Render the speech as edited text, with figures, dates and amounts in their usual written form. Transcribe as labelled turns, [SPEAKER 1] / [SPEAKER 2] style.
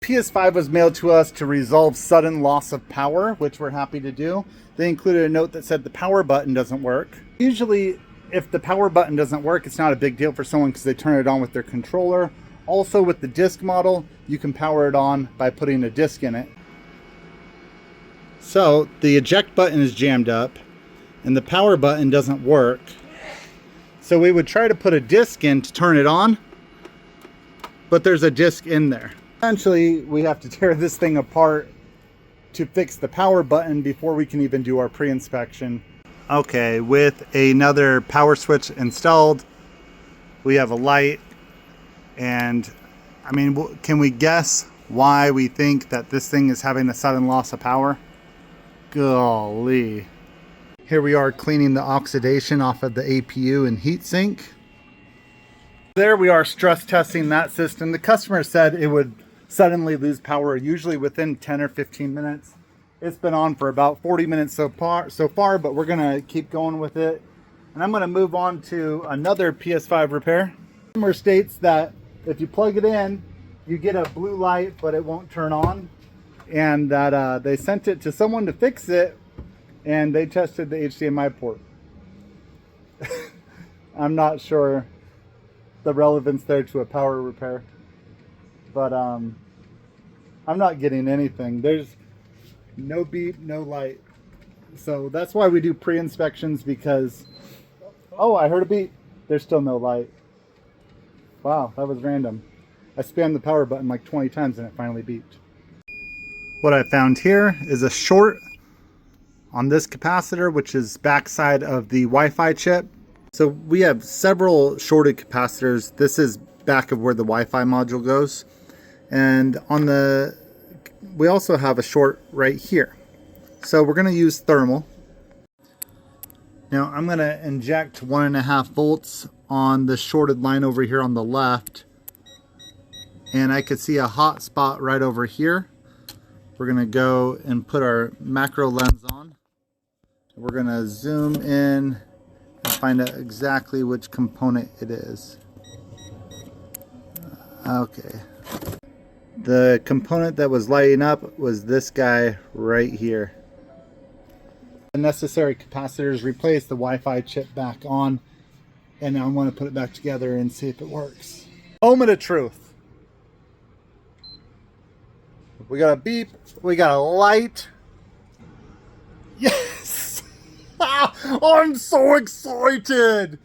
[SPEAKER 1] PS5 was mailed to us to resolve sudden loss of power, which we're happy to do. They included a note that said the power button doesn't work. Usually, if the power button doesn't work, it's not a big deal for someone because they turn it on with their controller. Also, with the disc model, you can power it on by putting a disc in it. So, the eject button is jammed up, and the power button doesn't work. So we would try to put a disc in to turn it on, but there's a disc in there. Eventually, we have to tear this thing apart to fix the power button before we can even do our pre-inspection. Okay, with another power switch installed, we have a light, and I mean, can we guess why we think that this thing is having a sudden loss of power? Golly. Here we are cleaning the oxidation off of the APU and heatsink. There we are stress testing that system. The customer said it would suddenly lose power usually within 10 or 15 minutes. It's been on for about 40 minutes so far, but we're gonna keep going with it. And I'm gonna move on to another PS5 repair. The customer states that if you plug it in, you get a blue light, but it won't turn on. And that they sent it to someone to fix it, and they tested the HDMI port. I'm not sure the relevance there to a power repair, but I'm not getting anything. There's no beep, no light. So that's why we do pre-inspections, because oh, I heard a beep. There's still no light. Wow, that was random. I spammed the power button like 20 times and it finally beeped. What I found here is a short on this capacitor, which is backside of the Wi-Fi chip. So we have several shorted capacitors. This is back of where the Wi-Fi module goes. And on the, we also have a short right here. So we're gonna use thermal. Now I'm gonna inject 1.5 volts on the shorted line over here on the left. And I could see a hot spot right over here. We're gonna go and put our macro lens on. We're gonna zoom in and find out exactly which component it is. Okay. The component that was lighting up was this guy right here. The necessary capacitors replace the Wi-Fi chip back on, and now I want to put it back together and see if it works. Moment of truth. We got a beep, we got a light. Yes! I'm so excited!